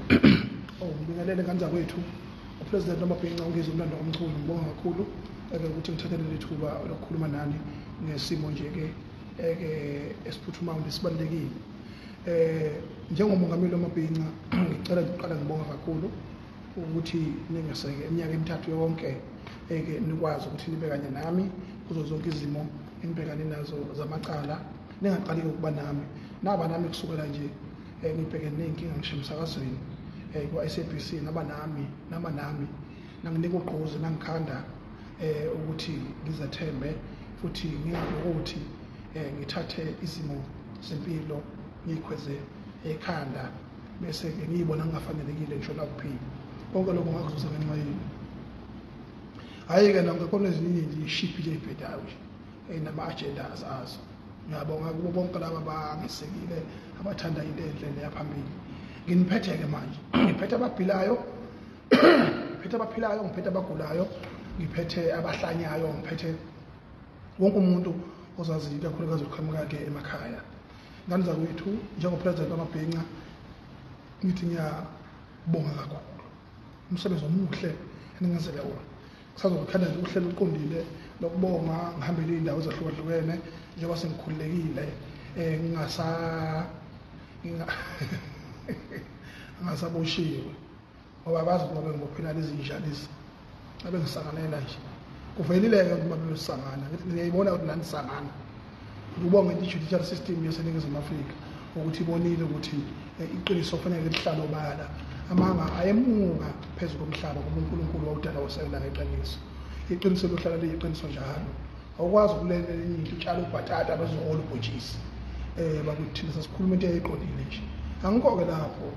ngibingelele kanjani kwethu uPresident wamabhinqa ungizwe umlando omkhulu ngibonga kakhulu ukuthi ngithathele lethuba lokukhuluma nani ngesimo nje ke esiphuthumayo esibalekile njengomongameli wamabhinqa ngicela ukuqala ngibonga kakhulu ukuthi ningeseke eminyaka emithathu yonke nikwazi ukuthi nibe kanye nami kuzo zonke izimo engibhekane nazo zamacala ningaqali ukuba nami naba nami kusukela nje ngibhekene nenkinga ngishamsakazweni kwa-SABC nama nami nanginika ugqozi nangikhanda ukuthi ngizathembe futhi ngingakuthi ngithathe izimo zempilo ngikhweze ekhanda bese ke ngiyibona ngingafanelekile ngisho lakuphila konke lokho ngakuzuza ngenxa yini hayi ke nangakhona eziningi ngishiphi nje ibhedayo nama-agendas azo ngiyabonga kubo bonke laba bangisekile abathanda into enhle yaphambili nginiphethe-ke manje ngiphethe abaphilayo ngiphethe abagulayo ngiphethe abahlanyayo ngiphethe wonke umuntu ozaziyo ikakhulukazi uqhamuka-ke emakhaya ngani zakwethu njengopresident wamabhinqa ngithi ngiyabonga kakhulu umsebenzi omuhle eningenzele wona kusazokukhanda nje uhlelo oluqondile lokubonga ngihambele iy'ndawo ezahlukahlukene njengoba sengikhululekile ngingasaboshiwe ngoba bazi ukuba bengibophela lezi njalo abengisanganela nje kuvelile-ke ukuba bebesangana ngiyayibona ukuthi nanisangana ngibonge i-judicial system yaseNingizimu Afrika ukuthi ibonile ukuthi iqiniso kufanele lihlale obala amanga ayemuka phezu komhlaba ngoba uNkulunkulu wawudala wasekela ngeqiniso iqiniso lohlala liyiqiniso njalo awukwazi ukulelela into utshale ubhatata bezohola ubhotshisi bakuthi thina sasikhuluma into eyayiqondile nje angikho-ke lapho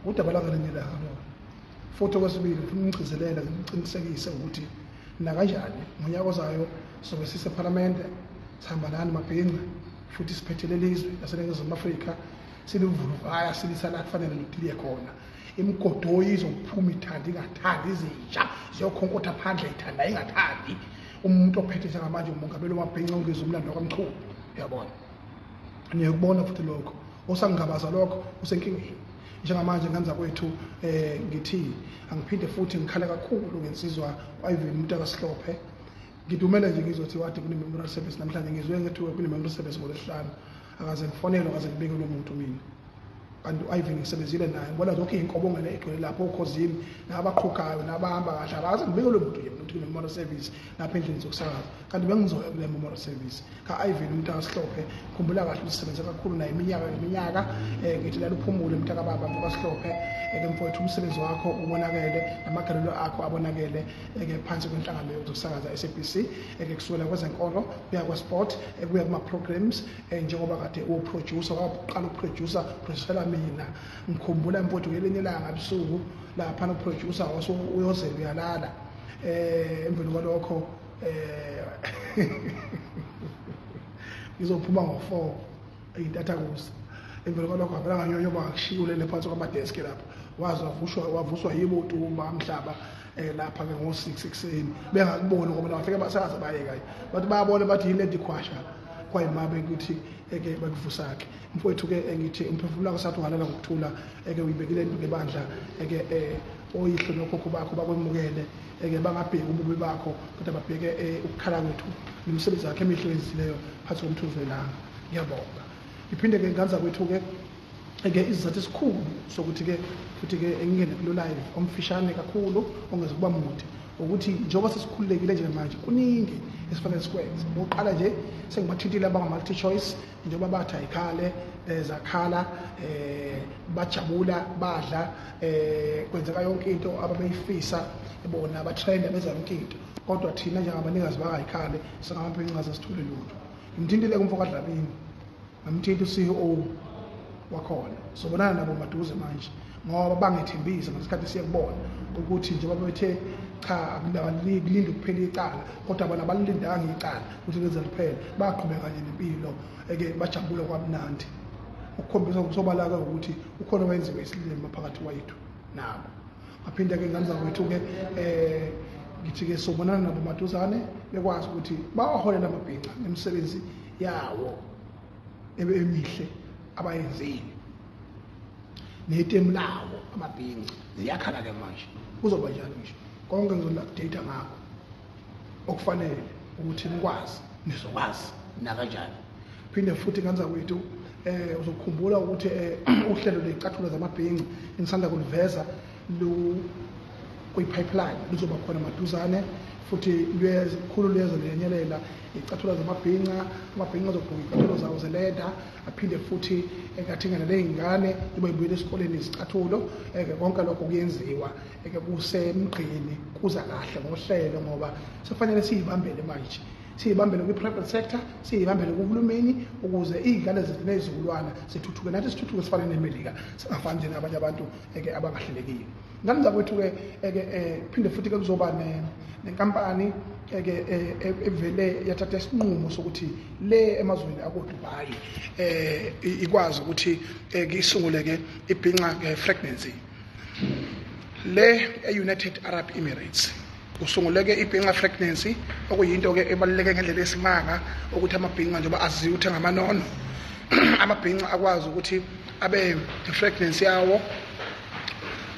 udaba langalenelanga lona futhi okwesibili ngifuna ngigcizelela ngicinisekise ukuthi nakanjani ngonyaka ozayo sobe sisephalamende sihamba nani mabhinqa futhi siphethele ilizwe laseNingizimu Afrika silivuluvaya silisala kufanele ukuthi liye khona imigodoyi izophuma ithanda ingathandi izintsha ziyokhonkotha phandle ithanda ingathandi umuntu ophethe njengamanje umongameli wamabhinqa ungizwe umlando kamchunu uyabona ngiyakubona futhi lokho osangigabaza lokho usenkingeni njengamanje nganza kwethu ngithi angiphinde futhi ngikhala kakhulu ngensizwa Irvin umuntu akaSihlophe ngidumele nje ngizothi wade kune-memorial service namhlanje ngizwe ngethiwe kune-memorial service ngoLwesihlanu akaze ngifonelwe akaze ngibeke lo muntu mina kanti u-Irvin ngisebenzile naye ngibona zonke iy'nkobongo egcwele lapho okhozini nabaqhugayo nabahamba kahle akaze ngibeke lo muntu ukuthi kune-memorial service lapha endlini zokusakaza kanti bengizoya kule memorial service ka-Irvin umuntu akaSihlophe khumbula kahle usisebenze kakhulu naye iminyaka ngithi lalo uphumule mntakababa mfokasihlophe mfowethu umsebenzi wakho ubonakele namagalelo akho abonakele phansi kwenhlangano yokusakaza SABC kusukela kwezenkolo kuya kwa-sport kuya kuma-programs njengoba kade uproducer waqala ukuproducer producer mina ngikhumbula mfowethu ngelinye ilanga ebusuku laphana uproducer uyozela uyalala emveni kwalokho ngizophuma ngo-4 ey'ntathakusa emveni kwalokho avela nganyonyoba ngakushiyulele phansi kwamadeski lapho waze wavuswa yibo uTumba mhlaba lapha-ke ngo-6 ekuseni bengakuboni ngoba bafike basakaze bayekayo bathi bayabona bathi yile ndikhwasha kwayimabe ukuthi bakuvusakhe mfowethu-ke ngithi umphefumulo wakho sathi ungalala ngokuthula uyibekile into ngebandla oyihlo nokhokho bakho bakwemukele bangabheki ububi bakho kodwa babheke ukukhala kwethu nemisebenzi yakhe emihle eyenzileyo phansi komthunzi welanga ngiyabonga ngiphinde-ke nganza kwethu-ke isizathu esikhulu sokuthi-ke futhi-ke ngingene kulo live omfishane kakhulu ongeze kuba mude ukuthi njengoba sesikhululekile nje manje kuningi esifanele sikwenze oqala nje sengibathintile abanga-multi choice njengoba bathi ayikhale zakhala bajabula badla kwenzeka yonke into ababeyifisa bona batrenda benza yonke into kodwa thina njengabanikazi bakayikhale singamabhinqa sesithule lutho ngimthintile kumfokadlamini ngamthinta u-CEO wakhona sobonana nabo maduze manje ngoba bangethembisa ngesikhathi siyakubona ukuthi njengoba bethe cha akulinda ukuphela icala kodwa bona balilindanga icala ukuthi lize liphele baqhubeka kanye nempilo bajabula kwamnandi ukukhombisa kusobala-ke ukuthi ukhona owenziwe isilima phakathi kwethu nabo ngaphinde-ke nganza kwethu-ke ngithi-ke sobonana nabo maduzane bekwazi ukuthi bawaholela amabhinqa nemisebenzi yawo emihle abayenzile netemu lawo amabhinqa ziyakhala ke manje kuzoba njalo nje konke ngizona-update ngakho okufanele ukuthi nikwazi nizokwazi nakanjani. Phinde futhi ngenza kwethu uzokhumbula ukuthi uhlelo lezicathulo zamabhinqa enisanda kuliveza kuyi-pipeline luzoba khona maduzane futhi lukhulu luyeza liyenyelela iy'cathulo zamabhinqa, amabhinqa azogqoka iy'cathulo zawo zeleda, aphinde futhi athingane ley'ngane ibe yibuyela esikoleni izicathulo. Konke lokho kuyenziwa kusemgqini kuza kahle ngohlelo ngoba sekufanele siyibambele manje, siyibambele kwi-private sector, siyibambele kuhulumeni ukuze iy'ngane zethu nezizukulwana zithuthuke, nathi sithuthuke sifane neMelika, singafani nje nabanye abantu abangahlelekiyo. Ngenza kwethu-ke phinde futhi-ke kuzoba nenkampani evele yathatha isinqumo sokuthi le emazweni ako-Dubai ikwazi ukuthi isungule-ke ibhinqa pregnancy. Le e-United Arab Emirates kusunguleke ibhinqa pregnancy okuyinto-ke ebaluleke ngendlela esimanga ukuthi amabhinqa njengoba aziwa ukuthi ngamanono amabhinqa akwazi ukuthi abe pregnancy yawo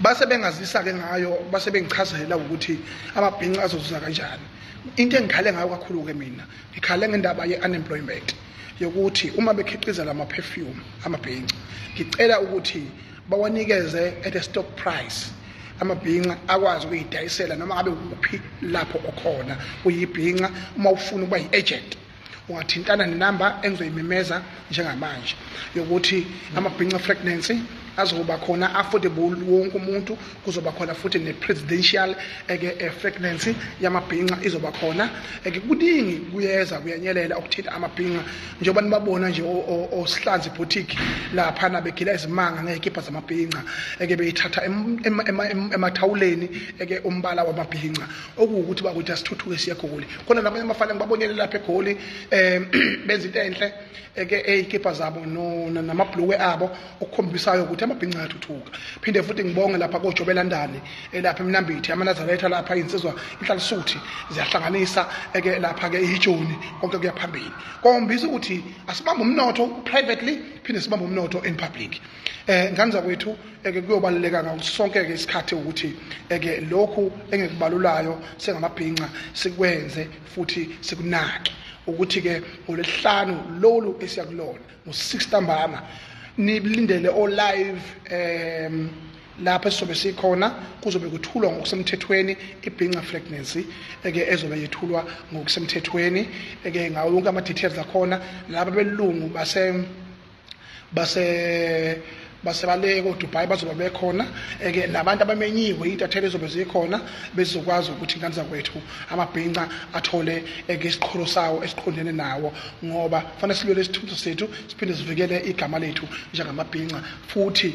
base bengazisa-ke ngayo, base bengichazela ukuthi amabhinqa azozuza kanjani. Into engikhale ngayo kakhulu-ke mina ngikhale ngendaba ye-unemployment yokuthi uma bekhiqiza lama-perfume amabhinqa ngicela ukuthi bawanikeze at a stock price, amabhinqa akwazi ukuyidayisela noma ngabe kuphi lapho okhona uyibhinqa. Uma ufuna ukuba yi-agent ungathintana nenamba engizoyimemeza njengamanje yokuthi amabhinqa pregnancy azoba khona affordable wonke umuntu, kuzoba khona futhi ne-presidential pregnancy yamabhinqa izoba khona. Kuningi kuyanyelela okuthinta amabhinqa njengoba nibabona nje oSihlanzi boutique laphana begila izimanga ngey'kibha zamabhinqa beyithatha emathawuleni umbala wamabhinqa okuwukuthi bakuthi asithuthuke siye eGoli. Khona nabanye abafana ngibabonele lapha eGoli benza into enhle ey'kibha zabo namabhulukwe abo okukhombisayo ukuthi amabhinqa ayathuthuka. Phinde futhi ngibonge lapha koJobelandani lapha eMnambithi amanazaretha lapha insizwa inhlalisuthi ziyahlanganisa lapha-ke ijoni konke kuya phambili. Kombisa ukuthi asibambe umnotho privately phinde sibambe umnotho in public. Nganza kwethu kuyobaluleka ngaso sonke-ke isikhathi ukuthi lokhu engikubalulayo sengamabhinqa sikwenze futhi sikunake ukuthi-ke ngoLwesihlanu lolu esiyakulona ngo-6 ntambama nilindele o-live lapha esizobe sikhona kuzobe kuthulwa ngokusemthethweni ibhinqa pregnancy ezobe yethulwa ngokusemthethweni ngawo wonke ama-details akhona. Laba belungu basebale ko-Dubai bazoba bekhona nabantu abamenyiwe iy'ntathelo ezobe zikhona bezizokwazi ukuthi nganza kwethu amabhinqa athole isiqholo sawo esiqondene nawo ngoba kufanele silwele isithunzi sethu siphinde sivikele igama lethu njengamabhinqa futhi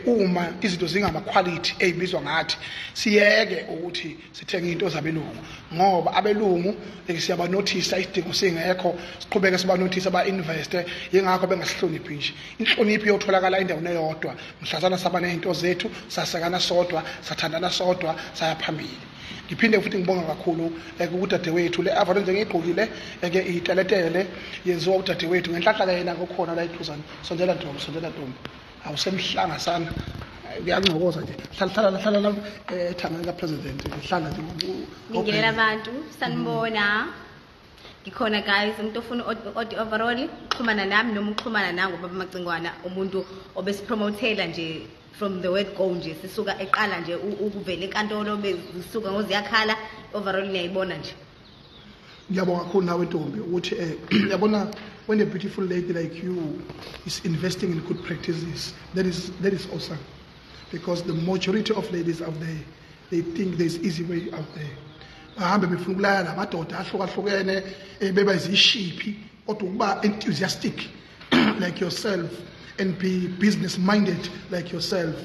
uma izinto zingama-quality ey'bizwa ngathi siyeke ukuthi sithenge iy'nto zabelungu ngoba abelungu siyabanothisa isidingo singekho siqhubeke sibanothisa ba-investe yingakho bengasihloniphi nje. Inhloniphi yotholakala endaweni eyodwa mhlazana saba ney'nto zethu sasekana sodwa sathandana sodwa saya phambili. Ngiphinde futhi ngibonga kakhulu kudadewethu le avalo njengeyigqokile iy'teletele yenziwa udadewethu ngenhlahla yena kokhona la eDuzane. Sondela Ntombi awusemhlanga sana kuyancokoza nje hlala la ethangeni kapresident hlala nje ngingela abantu sanibona ngikhona guys. Umuntu ofuna overall uxhumana nami noma uxhumana nangu baba Macingwana umuntu obesipromotela nje from the word go nje sisuka eqala nje ukuvela enkantolo bezisuka ngoziyakhala overall niyayibona nje. Ngiyabonga kakhulu nawe Ntombi ukuthi yabona when a beautiful lady like you is investing in good practices, that is awesome, because the majority of ladies out there, they think there's easy way out there. Bahambe befuna ukulaya namadoda ahlukahlukene beba izishiphi kodwa ukuba enthusiastic like yourself and be business minded like yourself.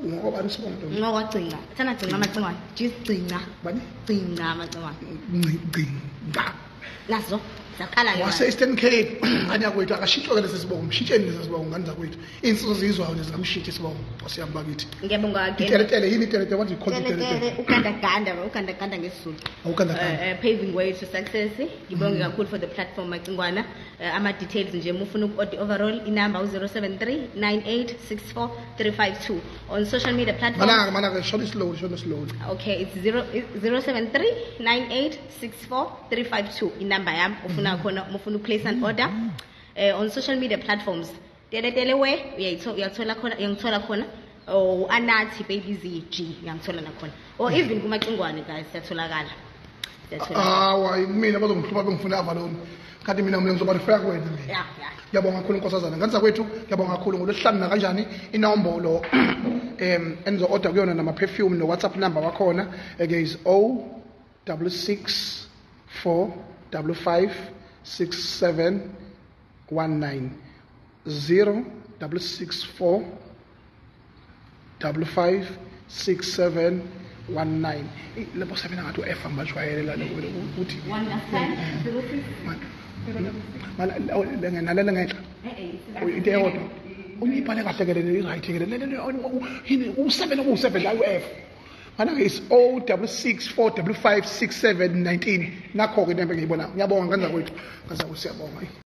Ngoba nisibonto ngokugcina thana gcina Macingwana just gcina bani gcina Macingwana gcina lazo Zakhala wase Eastern Cape ngani yakwethu akashitshwe lesi sibongo mshitsheni lesi sibongo ngani zakwethu insizwe zizwayo lezi ngamshithi sibongo osiyami bakithi ngiyabonga ke teletele yini teletele what you call teletele ugandaganda ngesizulu paving way to success ngibonge kakhulu for the platform macingwana ama details nje mufuna uku overall inamba 0739864352 on social media platforms mana show slow okay it's 0739864352 inamba yami ufuna khona mufuna place an order on social media platforms teletele we uyathola khona uyangithola khona anathi baby ZG uyangithola nakhona or even kumacingwane guys siyatholakala mina bazongihluba bengifuna avaloni kanti mina ngizoba refer kwena mina ngiyabonga kakhulu inkosazana ngani zakwethu ngiyabonga kakhulu ngolesihlanu na kanjani inombolo enzo order kuyona nama perfume no WhatsApp number wakhona ke is 0664556719 0664556719 lebo sebenza ngathi uF ambajwayela ukuthi one last time 06 nalalela ngenhla into eyodwa uyibhale kahle ke le right ke yini u7 oku7 la uF mana ke is 0664556719 nakho ke nembe ngiyibona ngiyabonga ngani zakwethu ngaza kusiyabonga